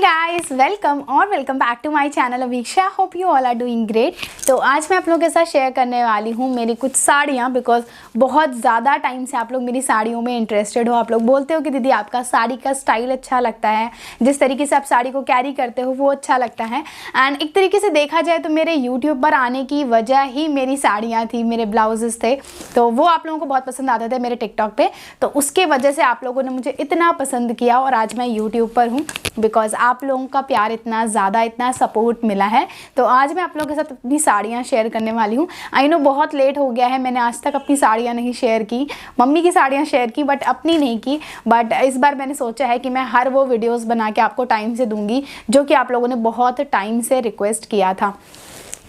Guys, welcome back to my channel Aviksha. Hope you all are doing great. तो आज मैं आप लोगों के साथ शेयर करने वाली हूँ मेरी कुछ साड़ियाँ, बिकॉज बहुत ज़्यादा टाइम से आप लोग मेरी साड़ियों में इंटरेस्टेड हो। आप लोग बोलते हो कि दीदी आपका साड़ी का स्टाइल अच्छा लगता है, जिस तरीके से आप साड़ी को कैरी करते हो वो अच्छा लगता है। एंड एक तरीके से देखा जाए तो मेरे यूट्यूब पर आने की वजह ही मेरी साड़ियाँ थी, मेरे ब्लाउजेस थे, तो वो आप लोगों को बहुत पसंद आते थे मेरे टिकटॉक पे। तो उसके वजह से आप लोगों ने मुझे इतना पसंद किया और आज मैं यूट्यूब पर हूँ, बिकॉज आप लोगों का प्यार इतना ज़्यादा, इतना सपोर्ट मिला है। तो आज मैं आप लोगों के साथ अपनी साड़ियाँ शेयर करने वाली हूँ। आई नो बहुत लेट हो गया है, मैंने आज तक अपनी साड़ियाँ नहीं शेयर की, मम्मी की साड़ियाँ शेयर की बट अपनी नहीं की। बट इस बार मैंने सोचा है कि मैं हर वो वीडियोस बना के आपको टाइम से दूंगी जो कि आप लोगों ने बहुत टाइम से रिक्वेस्ट किया था।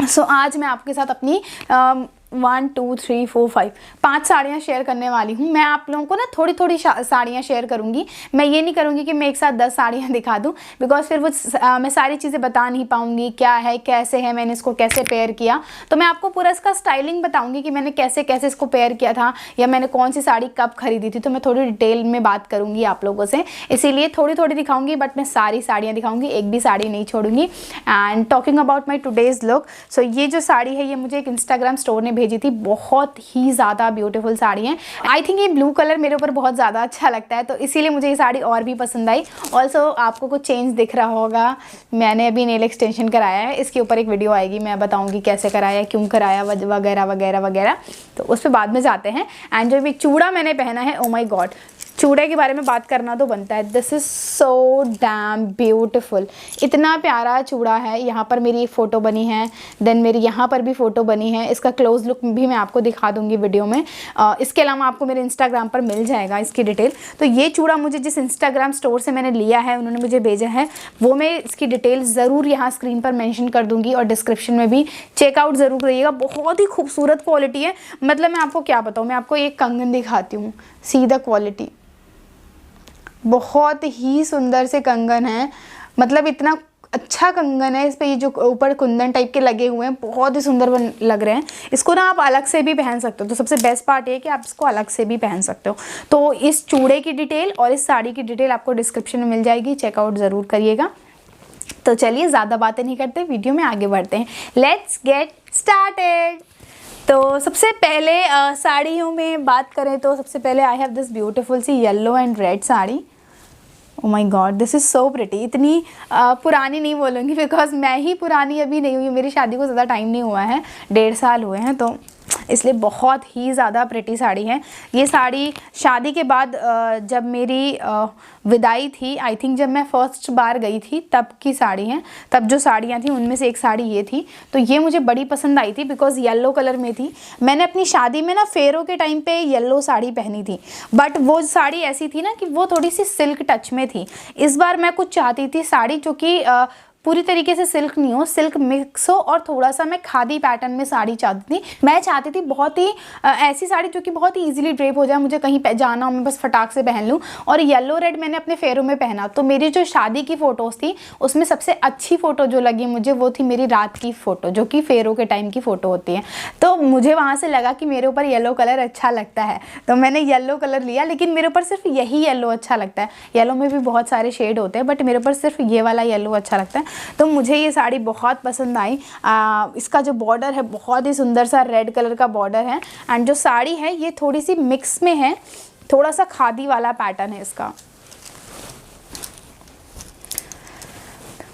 सो आज मैं आपके साथ अपनी 1 2 3 4 5 साड़ियाँ शेयर करने वाली हूँ। मैं आप लोगों को ना थोड़ी थोड़ी साड़ियाँ शेयर करूँगी। मैं ये नहीं करूँगी कि मैं एक साथ 10 साड़ियाँ दिखा दूँ, बिकॉज फिर वो मैं सारी चीज़ें बता नहीं पाऊँगी, क्या है कैसे है, मैंने इसको कैसे पेयर किया। तो मैं आपको पूरा इसका स्टाइलिंग बताऊँगी कि मैंने कैसे कैसे इसको पेयर किया था या मैंने कौन सी साड़ी कब खरीदी थी। तो मैं थोड़ी डिटेल में बात करूँगी आप लोगों से, इसीलिए थोड़ी थोड़ी दिखाऊँगी, बट मैं सारी साड़ियाँ दिखाऊँगी, एक भी साड़ी नहीं छोड़ूंगी। And talking about my today's look, so ये जो साड़ी है ये मुझे एक इंस्टाग्राम स्टोर ने भेजी थी। बहुत ही ज़्यादा ब्यूटीफुल साड़ी है। आई थिंक ये ब्लू कलर मेरे ऊपर बहुत ज़्यादा अच्छा लगता है, तो इसीलिए मुझे ये साड़ी और भी पसंद आई। ऑल्सो आपको कुछ चेंज दिख रहा होगा, मैंने अभी नेल एक्सटेंशन कराया है, इसके ऊपर एक वीडियो आएगी, मैं बताऊंगी कैसे कराया, क्यों कराया, वगैरह वगैरह वगैरह। तो उस पर बाद में जाते हैं। एंड जो भी चूड़ा मैंने पहना है, ओ माई गॉड, चूड़े के बारे में बात करना तो बनता है। This is so damn beautiful, इतना प्यारा चूड़ा है। यहाँ पर मेरी एक फ़ोटो बनी है, देन मेरी यहाँ पर भी फ़ोटो बनी है। इसका क्लोज लुक भी मैं आपको दिखा दूँगी वीडियो में। इसके अलावा आपको मेरे इंस्टाग्राम पर मिल जाएगा इसकी डिटेल। तो ये चूड़ा मुझे जिस इंस्टाग्राम स्टोर से मैंने लिया है, उन्होंने मुझे भेजा है, वो मैं इसकी डिटेल ज़रूर यहाँ स्क्रीन पर मैंशन कर दूँगी और डिस्क्रिप्शन में भी चेकआउट ज़रूर करिएगा। बहुत ही खूबसूरत क्वालिटी है। मतलब मैं आपको क्या बताऊँ, मैं आपको एक कंगन दिखाती हूँ, सी द क्वालिटी, बहुत ही सुंदर से कंगन है। मतलब इतना अच्छा कंगन है, इस पे ये जो ऊपर कुंदन टाइप के लगे हुए हैं बहुत ही सुंदर लग रहे हैं। इसको ना आप अलग से भी पहन सकते हो, तो सबसे बेस्ट पार्ट ये है कि आप इसको अलग से भी पहन सकते हो। तो इस चूड़े की डिटेल और इस साड़ी की डिटेल आपको डिस्क्रिप्शन में मिल जाएगी, चेकआउट ज़रूर करिएगा। तो चलिए ज़्यादा बातें नहीं करते, वीडियो में आगे बढ़ते हैं। Let's get started. तो सबसे पहले साड़ियों में बात करें तो सबसे पहले I have this beautiful sea yellow and red sari. Oh my God, this is so pretty. इतनी पुरानी नहीं बोलूँगी, बिकॉज मैं ही पुरानी अभी नहीं हुई, मेरी शादी को ज़्यादा टाइम नहीं हुआ है, 1.5 साल हुए हैं, तो इसलिए बहुत ही ज़्यादा प्रिटी साड़ी है। ये साड़ी शादी के बाद जब मेरी विदाई थी, आई थिंक जब मैं फर्स्ट बार गई थी तब की साड़ी है। तब जो साड़ियाँ थी उनमें से एक साड़ी ये थी, तो ये मुझे बड़ी पसंद आई थी बिकॉज येलो कलर में थी। मैंने अपनी शादी में ना फेरों के टाइम पे येलो साड़ी पहनी थी, बट वो साड़ी ऐसी थी ना कि वो थोड़ी सी सिल्क टच में थी। इस बार मैं कुछ चाहती थी साड़ी जो कि पूरी तरीके से सिल्क नहीं हो, सिल्क मिक्स हो, और थोड़ा सा मैं खादी पैटर्न में साड़ी चाहती थी। मैं चाहती थी बहुत ही ऐसी साड़ी जो कि बहुत ही इजीली ड्रेप हो जाए, मुझे कहीं जाना हो मैं बस फटाक से पहन लूँ। और येलो रेड मैंने अपने फेरों में पहना। तो मेरी जो शादी की फ़ोटोज़ थी उसमें सबसे अच्छी फ़ोटो जो लगी मुझे वो थी मेरी रात की फ़ोटो, जो कि फेरों के टाइम की फ़ोटो होती है। तो मुझे वहाँ से लगा कि मेरे ऊपर येलो कलर अच्छा लगता है, तो मैंने येलो कलर लिया। लेकिन मेरे ऊपर सिर्फ यही येलो अच्छा लगता है, येलो में भी बहुत सारे शेड होते हैं, बट मेरे ऊपर सिर्फ ये वाला येलो अच्छा लगता है। तो मुझे ये साड़ी बहुत पसंद आई। इसका जो बॉर्डर है बहुत ही सुंदर सा रेड कलर का बॉर्डर है। एंड जो साड़ी है ये थोड़ी सी मिक्स में है, थोड़ा सा खादी वाला पैटर्न है इसका।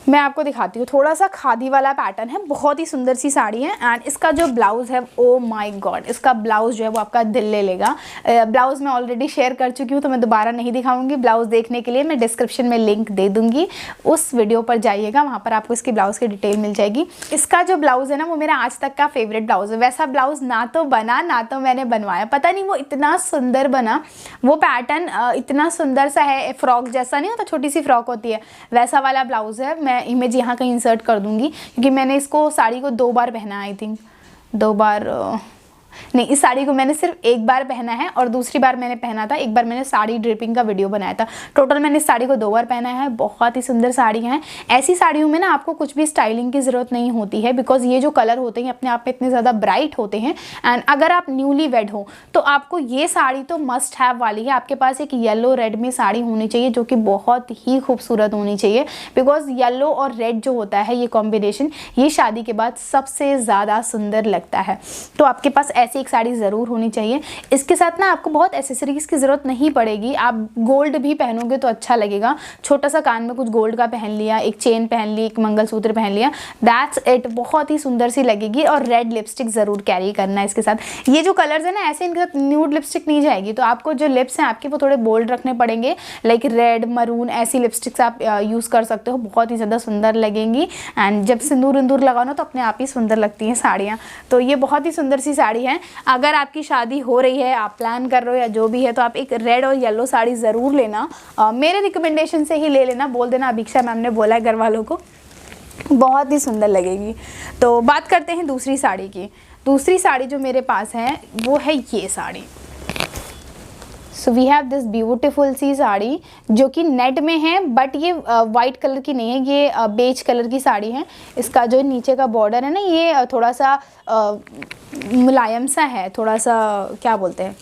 मैं आपको दिखाती हूँ, थोड़ा सा खादी वाला पैटर्न है, बहुत ही सुंदर सी साड़ी है। एंड इसका जो ब्लाउज़ है, ओ माय गॉड, इसका ब्लाउज़ जो है वो आपका दिल ले लेगा। ब्लाउज़ मैं ऑलरेडी शेयर कर चुकी हूँ, तो मैं दोबारा नहीं दिखाऊंगी। ब्लाउज़ देखने के लिए मैं डिस्क्रिप्शन में लिंक दे दूँगी, उस वीडियो पर जाइएगा, वहाँ पर आपको इसकी ब्लाउज़ की डिटेल मिल जाएगी। इसका जो ब्लाउज़ है ना वो मेरा आज तक का फेवरेट ब्लाउज़ है। वैसा ब्लाउज़ ना तो बना ना तो मैंने बनवाया, पता नहीं वो इतना सुंदर बना। वो पैटर्न इतना सुंदर सा है, फ्रॉक जैसा नहीं होता, छोटी सी फ्रॉक होती है, वैसा वाला ब्लाउज़ है। मैं इमेज यहाँ कहीं इंसर्ट कर दूंगी, क्योंकि मैंने इसको साड़ी को 2 बार पहना, आई थिंक 2 बार, नहीं, इस साड़ी को मैंने सिर्फ एक बार पहना है और दूसरी बार मैंने पहना था, एक बार मैंने साड़ी ड्रिपिंग का वीडियो बनाया था। टोटल मैंने इस साड़ी को 2 बार पहना है। बहुत ही सुंदर साड़ियाँ हैं। ऐसी साड़ियों में ना आपको कुछ भी स्टाइलिंग की ज़रूरत नहीं होती है, बिकॉज ये जो कलर होते हैं अपने आप में इतने ज़्यादा ब्राइट होते हैं। एंड अगर आप न्यूली वेड हो तो आपको ये साड़ी तो मस्ट हैव वाली है। आपके पास एक येलो रेड में साड़ी होनी चाहिए जो कि बहुत ही खूबसूरत होनी चाहिए, बिकॉज येलो और रेड जो होता है ये कॉम्बिनेशन, ये शादी के बाद सबसे ज़्यादा सुंदर लगता है। तो आपके पास ऐसी एक साड़ी ज़रूर होनी चाहिए। इसके साथ ना आपको बहुत एसेसरीज़ की ज़रूरत नहीं पड़ेगी। आप गोल्ड भी पहनोगे तो अच्छा लगेगा। छोटा सा कान में कुछ गोल्ड का पहन लिया, एक चेन पहन ली, एक मंगलसूत्र पहन लिया, दैट्स इट, बहुत ही सुंदर सी लगेगी। और रेड लिपस्टिक ज़रूर कैरी करना है इसके साथ। ये जो कलर्स है ना, ऐसे इनके साथ न्यूड लिपस्टिक नहीं जाएगी, तो आपको जो लिप्स हैं आपके वो थोड़े बोल्ड रखने पड़ेंगे, लाइक रेड, मरून, ऐसी लिपस्टिक्स आप यूज़ कर सकते हो। बहुत ही ज़्यादा सुंदर लगेंगी। एंड जब सिंदूर इंदूर लगाओ ना तो अपने आप ही सुंदर लगती हैं साड़ियाँ। तो ये बहुत ही सुंदर सी साड़ी है। अगर आपकी शादी हो रही है, आप प्लान कर रहे हो या जो भी है, तो आप एक रेड और येलो साड़ी ज़रूर लेना। मेरे रिकमेंडेशन से ही ले लेना। बोल देना अभिक्षा मैम ने बोला है घर वालों को, बहुत ही सुंदर लगेगी। तो बात करते हैं दूसरी साड़ी की। दूसरी साड़ी जो मेरे पास है वो है ये sari. So we have this beautiful sea sari जो कि नेट में है, बट ये वाइट कलर की नहीं है, ये बेज कलर की साड़ी है। इसका जो नीचे का बॉर्डर है ना, ये थोड़ा सा मुलायम सा है, थोड़ा सा क्या बोलते हैं,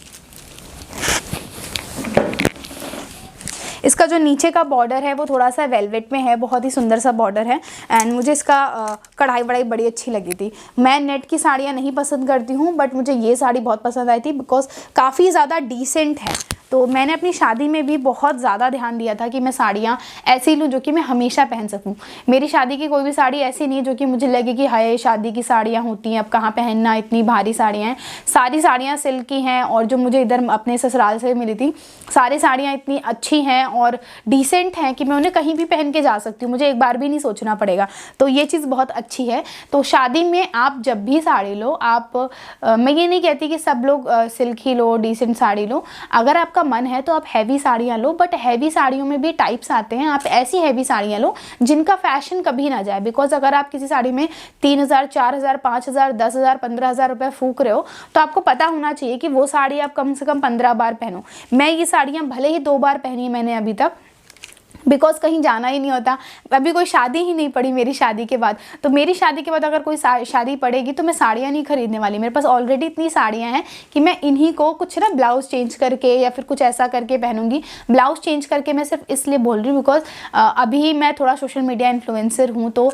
इसका जो नीचे का बॉर्डर है वो थोड़ा सा वेलवेट में है, बहुत ही सुंदर सा बॉर्डर है। एंड मुझे इसका कढ़ाई वढ़ाई बड़ी अच्छी लगी थी। मैं नेट की साड़ियाँ नहीं पसंद करती हूँ, बट मुझे ये साड़ी बहुत पसंद आई थी बिकॉज काफ़ी ज़्यादा डिसेंट है। तो मैंने अपनी शादी में भी बहुत ज़्यादा ध्यान दिया था कि मैं साड़ियाँ ऐसी लूँ जो कि मैं हमेशा पहन सकूँ। मेरी शादी की कोई भी साड़ी ऐसी नहीं है जो कि मुझे लगे कि हाय शादी की साड़ियाँ होती हैं, अब कहाँ पहनना, इतनी भारी साड़ियाँ हैं। सारी साड़ियाँ सिल्क की हैं, और जो मुझे इधर अपने ससुराल से मिली थी सारी साड़ियाँ इतनी अच्छी हैं और डिसेंट हैं कि मैं उन्हें कहीं भी पहन के जा सकती हूँ, मुझे एक बार भी नहीं सोचना पड़ेगा। तो ये चीज़ बहुत अच्छी है। तो शादी में आप जब भी साड़ी लो, आप मैं ये नहीं कहती कि सब लोग सिल्क ही लो, डिसेंट साड़ी लो। अगर आपका मन है तो आप हैवी साड़ियाँ लो, बट हैवी साड़ियों में भी टाइप्स आते हैं। आप ऐसी हैवी साड़ियाँ लो जिनका फैशन कभी ना जाए, बिकॉज अगर आप किसी साड़ी में 3000, 4000, 5000, 10,000, 15,000 रुपये फूक रहे हो तो आपको पता होना चाहिए कि वो साड़ी आप कम से कम 15 बार पहनो। मैं ये साड़ियाँ भले ही 2 बार पहनी मैंने अभी तक, बिकॉज कहीं जाना ही नहीं होता। अभी कोई शादी ही नहीं पड़ी मेरी शादी के बाद। तो मेरी शादी के बाद अगर कोई शादी पड़ेगी तो मैं साड़ियाँ नहीं खरीदने वाली। मेरे पास ऑलरेडी इतनी साड़ियाँ हैं कि मैं इन्हीं को कुछ ना ब्लाउज चेंज करके या फिर कुछ ऐसा करके पहनूंगी। ब्लाउज चेंज करके मैं सिर्फ इसलिए बोल रही हूँ बिकॉज अभी मैं थोड़ा सोशल मीडिया इन्फ्लुएंसर हूँ, तो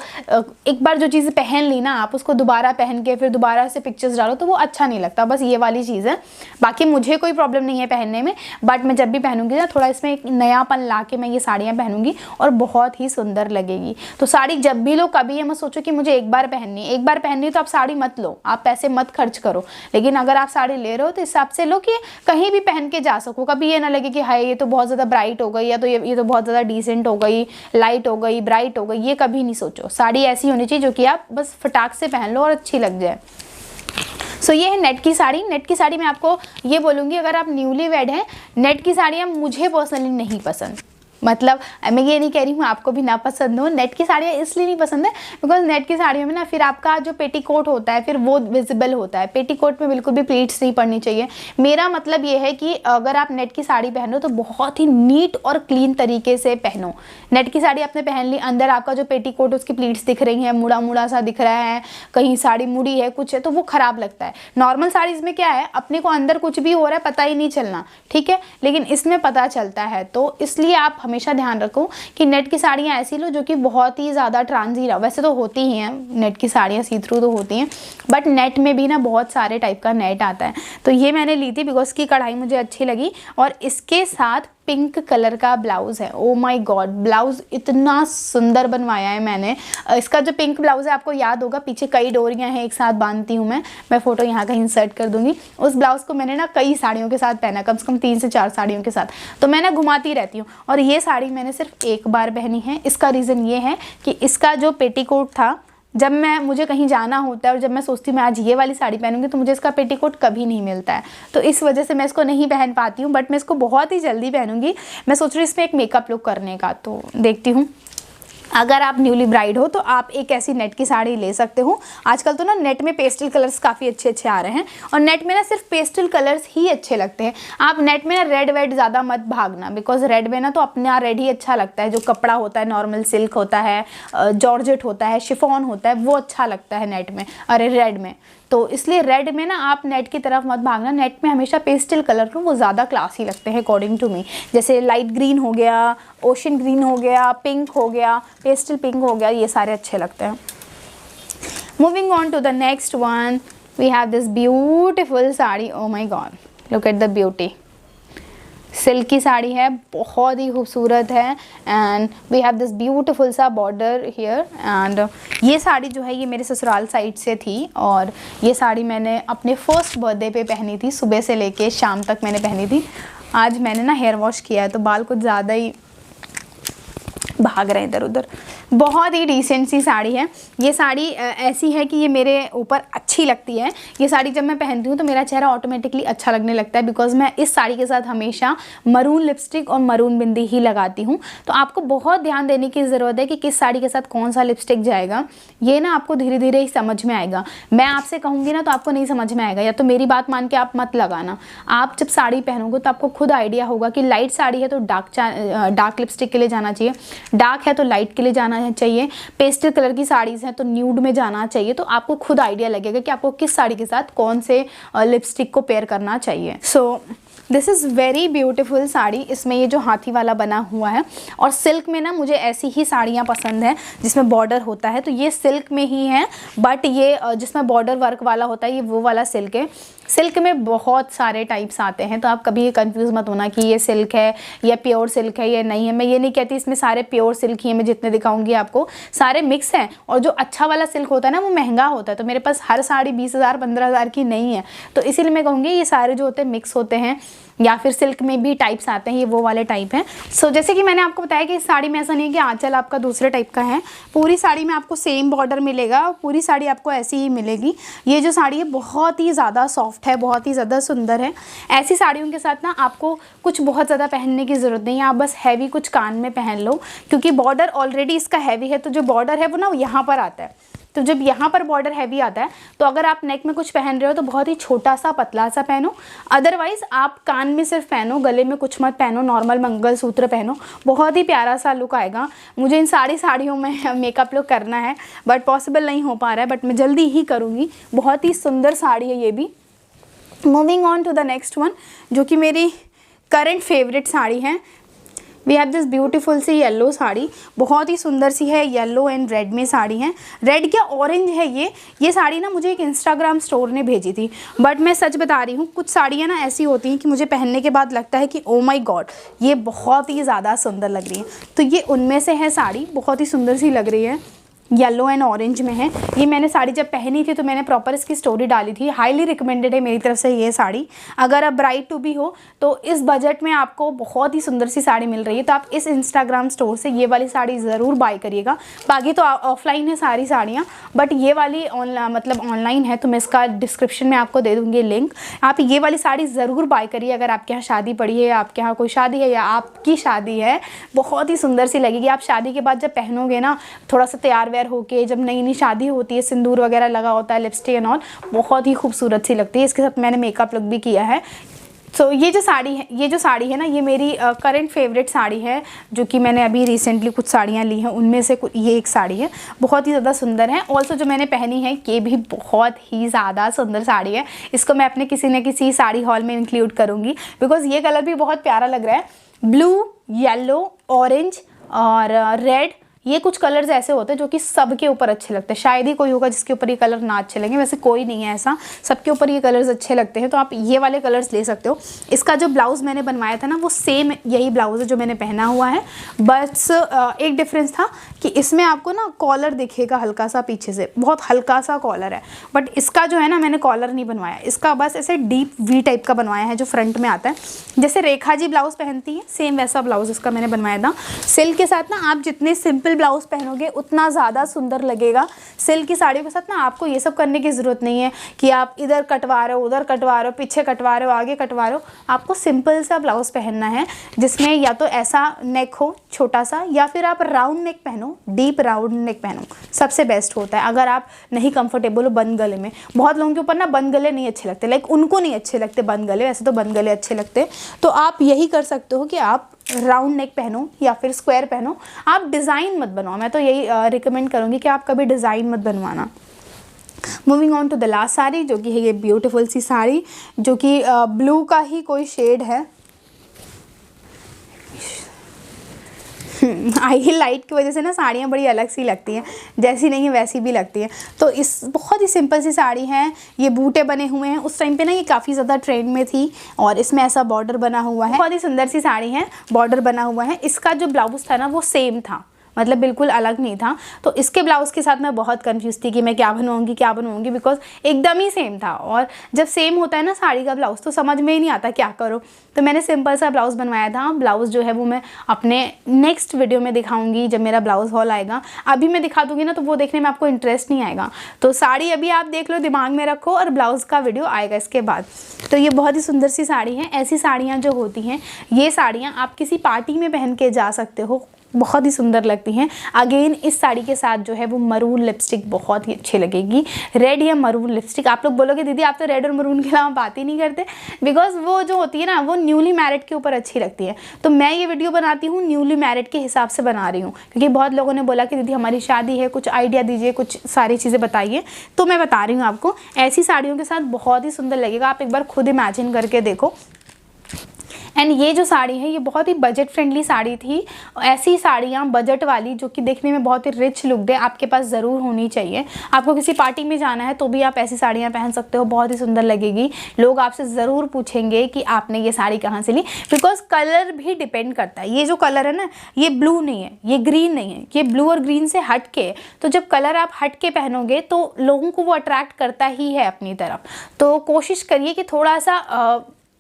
एक बार जो चीज़ पहन ली ना, आप उसको दोबारा पहन के फिर दोबारा से पिक्चर्स डालो तो वो अच्छा नहीं लगता। बस ये वाली चीज़ है। बाकी मुझे कोई प्रॉब्लम नहीं है पहनने में, बट मैं जब भी पहनूंगी ना थोड़ा इसमें एक नयापन ला के मैं ये साड़ियाँ पहनूंगी और बहुत ही सुंदर लगेगी। तो साड़ी जब भी लो, कभी ये मत सोचो कि मुझे एक बार पहननी है। एक बार पहननी है तो आप साड़ी मत लो, आप पैसे मत खर्च करो। लेकिन अगर आप साड़ी ले रहे हो तो इस हिसाब से लो कि कहीं भी पहन के जा सको। कभी ये ना लगे कि हाय ये तो बहुत ज़्यादा ब्राइट हो गई, या तो ये तो बहुत ज़्यादा डिसेंट हो गई, लाइट हो गई, ब्राइट हो गई। ये कभी नहीं सोचो। साड़ी ऐसी होनी चाहिए जो कि आप बस फटाक से पहन लो और अच्छी लग जाए। सो ये है नेट की साड़ी। नेट की साड़ी मैं आपको ये बोलूँगी, अगर आप न्यूली वेड हैं, नेट की साड़ियाँ मुझे पर्सनली नहीं पसंद। मतलब मैं ये नहीं कह रही हूँ आपको भी ना पसंद हो। नेट की साड़ियाँ इसलिए नहीं पसंद है बिकॉज नेट की साड़ियों में ना फिर आपका जो पेटीकोट होता है फिर वो विजिबल होता है। पेटीकोट में बिल्कुल भी प्लीट्स नहीं पड़नी चाहिए। मेरा मतलब ये है कि अगर आप नेट की साड़ी पहनो तो बहुत ही नीट और क्लीन तरीके से पहनो। नेट की साड़ी आपने पहन ली, अंदर आपका जो पेटीकोट उसकी प्लीट्स दिख रही हैं, मुड़ा मुड़ा सा दिख रहा है, कहीं साड़ी मुड़ी है, कुछ है, तो वो ख़राब लगता है। नॉर्मल साड़ीज़ में क्या है, अपने को अंदर कुछ भी हो रहा है पता ही नहीं चलना, ठीक है, लेकिन इसमें पता चलता है। तो इसलिए आप हमेशा ध्यान रखो कि नेट की साड़ियाँ ऐसी लो जो कि बहुत ही ज़्यादा ट्रांजीरा, वैसे तो होती ही हैं नेट की साड़ियाँ, सी थ्रू तो होती हैं, बट नेट में भी ना बहुत सारे टाइप का नेट आता है। तो ये मैंने ली थी बिकॉज की कढ़ाई मुझे अच्छी लगी और इसके साथ पिंक कलर का ब्लाउज़ है। ओ माय गॉड, ब्लाउज़ इतना सुंदर बनवाया है मैंने। इसका जो पिंक ब्लाउज़ है आपको याद होगा, पीछे कई डोरियां हैं एक साथ बांधती हूँ मैं फ़ोटो यहाँ कहीं इंसर्ट कर दूँगी। उस ब्लाउज़ को मैंने ना कई साड़ियों के साथ पहना, कम से कम 3 से 4 साड़ियों के साथ, तो मैं ना घुमाती रहती हूँ। और ये साड़ी मैंने सिर्फ एक बार पहनी है। इसका रीज़न ये है कि इसका जो पेटीकोट था, जब मुझे कहीं जाना होता है और जब मैं सोचती हूँ मैं आज ये वाली साड़ी पहनूंगी तो मुझे इसका पेटीकोट कभी नहीं मिलता है, तो इस वजह से मैं इसको नहीं पहन पाती हूँ। बट मैं इसको बहुत ही जल्दी पहनूंगी। मैं सोच रही हूँ इसमें एक मेकअप लुक करने का, तो देखती हूँ अगर आप न्यूली ब्राइड हो तो आप एक ऐसी नेट की साड़ी ले सकते हो। आजकल तो ना नेट में पेस्टल कलर्स काफ़ी अच्छे अच्छे आ रहे हैं, और नेट में ना सिर्फ पेस्टल कलर्स ही अच्छे लगते हैं। आप नेट में ना रेड वेड ज़्यादा मत भागना, बिकॉज रेड में ना तो अपना रेड ही अच्छा लगता है। जो कपड़ा होता है नॉर्मल सिल्क होता है, जॉर्जेट होता है, शिफॉन होता है, वो अच्छा लगता है नेट में, अरे रेड में। तो इसलिए रेड में ना आप नेट की तरफ मत भागना। नेट में हमेशा पेस्टल कलर को वो ज़्यादा क्लासी लगते हैं अकॉर्डिंग टू मी। जैसे लाइट ग्रीन हो गया, ओशन ग्रीन हो गया, पिंक हो गया, पेस्टल पिंक हो गया, ये सारे अच्छे लगते हैं। Moving on to the next one, we have this beautiful sari. Oh my God, look at the beauty. Silk की साड़ी है, बहुत ही खूबसूरत है, and we have this beautiful सा बॉर्डर हियर। एंड ये साड़ी जो है ये मेरे ससुराल साइड से थी, और ये साड़ी मैंने अपने फर्स्ट बर्थडे पे पहनी थी। सुबह से लेके शाम तक मैंने पहनी थी। आज मैंने ना हेयर वॉश किया है तो बाल कुछ ज़्यादा ही भाग रहे हैं इधर उधर। बहुत ही डिसेंट सी साड़ी है। ये साड़ी ऐसी है कि ये मेरे ऊपर अच्छी लगती है। ये साड़ी जब मैं पहनती हूँ तो मेरा चेहरा ऑटोमेटिकली अच्छा लगने लगता है, बिकॉज मैं इस साड़ी के साथ हमेशा मरून लिपस्टिक और मरून बिंदी ही लगाती हूँ। तो आपको बहुत ध्यान देने की ज़रूरत है कि किस साड़ी के साथ कौन सा लिपस्टिक जाएगा। ये ना आपको धीरे धीरे ही समझ में आएगा। मैं आपसे कहूँगी ना तो आपको नहीं समझ में आएगा, या तो मेरी बात मान के आप मत लगाना। आप जब साड़ी पहनोगे तो आपको खुद आइडिया होगा कि लाइट साड़ी है तो डार्क लिपस्टिक के लिए जाना चाहिए, डार्क है तो लाइट के लिए जाना चाहिए, पेस्टल कलर की साड़ीज़ हैं तो न्यूड में जाना चाहिए। तो आपको खुद आइडिया लगेगा कि आपको किस साड़ी के साथ कौन से लिपस्टिक को पेयर करना चाहिए। So this is very beautiful sari. इसमें ये जो हाथी वाला बना हुआ है, और सिल्क में ना मुझे ऐसी ही साड़ियाँ पसंद है जिसमें बॉर्डर होता है। तो ये सिल्क में ही है, बट ये जिसमें बॉर्डर वर्क वाला होता है ये वो वाला सिल्क है। सिल्क में बहुत सारे टाइप्स आते हैं, तो आप कभी कंफ्यूज मत होना कि ये सिल्क है या प्योर सिल्क है या नहीं है। मैं ये नहीं कहती इसमें सारे प्योर सिल्क ही है, मैं जितने दिखाऊंगी आपको सारे मिक्स हैं। और जो अच्छा वाला सिल्क होता है ना वो महंगा होता है, तो मेरे पास हर साड़ी 20,000 15,000 की नहीं है। तो इसीलिए मैं कहूँगी ये सारे जो होते हैं मिक्स होते हैं, या फिर सिल्क में भी टाइप्स आते हैं, ये वो वाले टाइप हैं। सो जैसे कि मैंने आपको बताया कि इस साड़ी में ऐसा नहीं है कि आंचल आपका दूसरे टाइप का है। पूरी साड़ी में आपको सेम बॉर्डर मिलेगा, पूरी साड़ी आपको ऐसी ही मिलेगी। ये जो साड़ी है बहुत ही ज़्यादा सॉफ्ट है, बहुत ही ज़्यादा सुंदर है। ऐसी साड़ियों के साथ ना आपको कुछ बहुत ज़्यादा पहनने की ज़रूरत नहीं है, आप बस हैवी कुछ कान में पहन लो, क्योंकि बॉर्डर ऑलरेडी इसका हैवी है। तो जो बॉर्डर है वो ना यहाँ पर आता है, तो जब यहाँ पर बॉर्डर हैवी आता है तो अगर आप नेक में कुछ पहन रहे हो तो बहुत ही छोटा सा पतला सा पहनो। अदरवाइज़ आप कान में सिर्फ पहनो, गले में कुछ मत पहनो, नॉर्मल मंगलसूत्र पहनो, बहुत ही प्यारा सा लुक आएगा। मुझे इन साड़ियों में मेकअप लुक करना है, बट पॉसिबल नहीं हो पा रहा है, बट मैं जल्दी ही करूँगी। बहुत ही सुंदर साड़ी है ये भी। Moving on to the next one, जो कि मेरी करंट फेवरेट साड़ी है। We have this beautiful sea yellow sari, बहुत ही सुंदर सी है। येलो एंड रेड में साड़ी है, रेड क्या ऑरेंज है ये साड़ी ना मुझे एक इंस्टाग्राम स्टोर ने भेजी थी। बट मैं सच बता रही हूँ, कुछ साड़ियाँ ना ऐसी होती हैं कि मुझे पहनने के बाद लगता है कि ओ माय गॉड ये बहुत ही ज़्यादा सुंदर लग रही है। तो ये उनमें से है साड़ी, बहुत ही सुंदर सी लग रही है, येलो एंड ऑरेंज में है। ये मैंने साड़ी जब पहनी थी तो मैंने प्रॉपर इसकी स्टोरी डाली थी। हाईली रिकमेंडेड है मेरी तरफ से ये साड़ी। अगर आप ब्राइड टू बी हो तो इस बजट में आपको बहुत ही सुंदर सी साड़ी मिल रही है, तो आप इस इंस्टाग्राम स्टोर से ये वाली साड़ी ज़रूर बाय करिएगा। बाकी तो ऑफलाइन है सारी साड़ियाँ, बट ये वाली ऑनलाइन है, तो मैं इसका डिस्क्रिप्शन में आपको दे दूँगी लिंक। आप ये वाली साड़ी ज़रूर बाय करिए अगर आपके यहाँ शादी पड़ी है, आपके यहाँ कोई शादी है या आपकी शादी है। बहुत ही सुंदर सी लगेगी। आप शादी के बाद जब पहनोगे ना, थोड़ा सा तैयार होके, जब नई नई शादी होती है, सिंदूर वगैरह लगा होता है, लिपस्टिक एंड ऑल, बहुत ही खूबसूरत सी लगती है। इसके साथ मैंने मेकअप लुक भी किया है। सो ये जो साड़ी है ना, ये मेरी करंट फेवरेट साड़ी है, जो कि मैंने अभी रिसेंटली कुछ साड़ियाँ ली हैं, उनमें से ये एक साड़ी है, बहुत ही ज़्यादा सुंदर है। ऑल्सो जो मैंने पहनी है ये भी बहुत ही ज़्यादा सुंदर साड़ी है। इसको मैं अपने किसी न किसी साड़ी हॉल में इंक्लूड करूँगी, बिकॉज ये कलर भी बहुत प्यारा लग रहा है। ब्लू, येलो, ऑरेंज और रेड, ये कुछ कलर्स ऐसे होते हैं जो कि सबके ऊपर अच्छे लगते हैं। शायद ही कोई होगा जिसके ऊपर ये कलर ना अच्छे लगे, वैसे कोई नहीं है ऐसा, सबके ऊपर ये कलर्स अच्छे लगते हैं। तो आप ये वाले कलर्स ले सकते हो। इसका जो ब्लाउज़ मैंने बनवाया था ना, वो सेम यही ब्लाउज़ है जो मैंने पहना हुआ है। बस एक डिफरेंस था कि इसमें आपको ना कॉलर दिखेगा हल्का सा पीछे से, बहुत हल्का सा कॉलर है। बट इसका जो है ना, मैंने कॉलर नहीं बनवाया, इसका बस ऐसे डीप वी टाइप का बनवाया है जो फ्रंट में आता है। जैसे रेखा जी ब्लाउज़ पहनती है, सेम वैसा ब्लाउज़ इसका मैंने बनवाया था। सिल्क के साथ ना आप जितने सिंपल ब्लाउज पहनोगे उतना ज़्यादा सुंदर लगेगा। सिल्क की साड़ियों के साथ ना आपको ये सब करने की ज़रूरत नहीं है कि आप इधर कटवा रहे हो, उधर कटवा रहे हो, पीछे कटवा रहे हो, आगे कटवा रहे हो। आपको सिंपल सा ब्लाउज़ पहनना है जिसमें या तो ऐसा नेक हो छोटा सा, या फिर आप राउंड नेक पहनो, डीप राउंड नेक पहनो, सबसे बेस्ट होता है। अगर आप नहीं कंफर्टेबल हो बंद गले में, बहुत लोगों के ऊपर ना बंद गले नहीं अच्छे लगते, लाइक उनको नहीं अच्छे लगते बंद गले, वैसे तो बंद गले अच्छे लगते हैं। तो आप यही कर सकते हो कि आप राउंड नेक पहनो या फिर स्क्वायर पहनो, आप डिज़ाइन मत बनवाओ। मैं तो यही रिकमेंड करूँगी कि आप कभी डिज़ाइन मत बनवाना। Moving on to the last sari, जो कि है ये ब्यूटीफुल सी साड़ी, जो कि ब्लू का ही कोई शेड है। आई लाइट की वजह से ना साड़ियाँ बड़ी अलग सी लगती हैं, जैसी नहीं है वैसी भी लगती हैं। तो इस बहुत ही सिंपल सी साड़ी है, ये बूटे बने हुए हैं। उस टाइम पे ना ये काफ़ी ज़्यादा ट्रेंड में थी, और इसमें ऐसा बॉर्डर बना हुआ है, बहुत ही सुंदर सी साड़ी है, बॉर्डर बना हुआ है। इसका जो ब्लाउज था ना वो सेम था, मतलब बिल्कुल अलग नहीं था। तो इसके ब्लाउज़ के साथ मैं बहुत कंफ्यूज थी कि मैं क्या बनवाऊँगी, बिकॉज एकदम ही सेम था। और जब सेम होता है ना साड़ी का ब्लाउज़ तो समझ में ही नहीं आता क्या करो। तो मैंने सिंपल सा ब्लाउज़ बनवाया था। ब्लाउज़ जो है वो मैं अपने नेक्स्ट वीडियो में दिखाऊंगी जब मेरा ब्लाउज़ हॉल आएगा। अभी मैं दिखा दूँगी ना तो वो देखने में आपको इंटरेस्ट नहीं आएगा। तो साड़ी अभी आप देख लो, दिमाग में रखो, और ब्लाउज़ का वीडियो आएगा इसके बाद। तो ये बहुत ही सुंदर सी साड़ी है। ऐसी साड़ियाँ जो होती हैं, ये साड़ियाँ आप किसी पार्टी में पहन के जा सकते हो, बहुत ही सुंदर लगती हैं। अगेन इस साड़ी के साथ जो है वो मरून लिपस्टिक बहुत ही अच्छी लगेगी, रेड या मरून लिपस्टिक। आप लोग बोलोगे दीदी आप तो रेड और मरून के अलावा बात ही नहीं करते, बिकॉज वो जो होती है ना वो न्यूली मैरिड के ऊपर अच्छी लगती है। तो मैं ये वीडियो बनाती हूँ न्यूली मैरिड के हिसाब से बना रही हूँ, क्योंकि बहुत लोगों ने बोला कि दीदी हमारी शादी है, कुछ आइडिया दीजिए, कुछ सारी चीज़ें बताइए। तो मैं बता रही हूँ आपको, ऐसी साड़ियों के साथ बहुत ही सुंदर लगेगा। आप एक बार खुद इमेजिन करके देखो। एंड ये जो साड़ी है ये बहुत ही बजट फ्रेंडली साड़ी थी। ऐसी साड़ियाँ बजट वाली जो कि देखने में बहुत ही रिच लुक दे, आपके पास ज़रूर होनी चाहिए। आपको किसी पार्टी में जाना है तो भी आप ऐसी साड़ियाँ पहन सकते हो, बहुत ही सुंदर लगेगी। लोग आपसे ज़रूर पूछेंगे कि आपने ये साड़ी कहाँ से ली, बिकॉज कलर भी डिपेंड करता है। ये जो कलर है ना, ये ब्लू नहीं है, ये ग्रीन नहीं है, ये ब्लू और ग्रीन से हट के। तो जब कलर आप हट के पहनोगे तो लोगों को वो अट्रैक्ट करता ही है अपनी तरफ। तो कोशिश करिए कि थोड़ा सा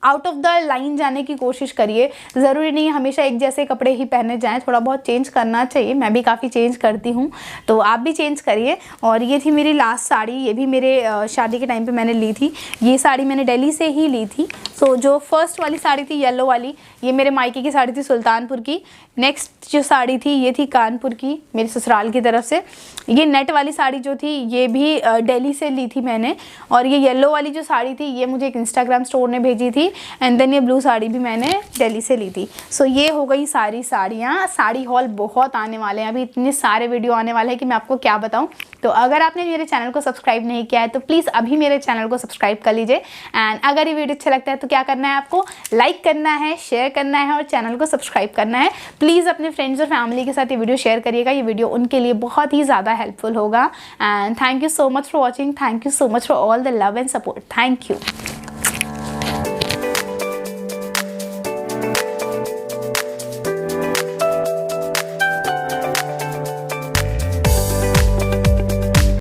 आउट ऑफ द लाइन जाने की कोशिश करिए। ज़रूरी नहीं है हमेशा एक जैसे कपड़े ही पहने जाएं, थोड़ा बहुत चेंज करना चाहिए। मैं भी काफ़ी चेंज करती हूँ, तो आप भी चेंज करिए। और ये थी मेरी लास्ट साड़ी, ये भी मेरे शादी के टाइम पे मैंने ली थी। ये साड़ी मैंने दिल्ली से ही ली थी। सो जो फर्स्ट वाली साड़ी थी येलो वाली, ये मेरे मायके की साड़ी थी सुल्तानपुर की। नेक्स्ट जो साड़ी थी ये थी कानपुर की, मेरे ससुराल की तरफ से। ये नेट वाली साड़ी जो थी ये भी दिल्ली से ली थी मैंने। और ये येलो वाली जो साड़ी थी ये मुझे एक इंस्टाग्राम स्टोर ने भेजी थी। एंड देन ये ब्लू साड़ी भी मैंने दिल्ली से ली थी। सो ये हो गई सारी साड़ियाँ। साड़ी हॉल बहुत आने वाले हैं, अभी इतने सारे वीडियो आने वाले हैं कि मैं आपको क्या बताऊँ। तो अगर आपने मेरे चैनल को सब्सक्राइब नहीं किया है तो प्लीज़ अभी मेरे चैनल को सब्सक्राइब कर लीजिए। एंड अगर ये वीडियो अच्छा लगता है तो क्या करना है, आपको लाइक करना है, शेयर करना है और चैनल को सब्सक्राइब करना है। प्लीज़ अपने फ्रेंड्स और फैमिली के साथ ये वीडियो शेयर करिएगा, ये वीडियो उनके लिए बहुत ही ज़्यादा हेल्पफुल होगा। And thank you so much for watching, thank you so much for all the love and support, thank you.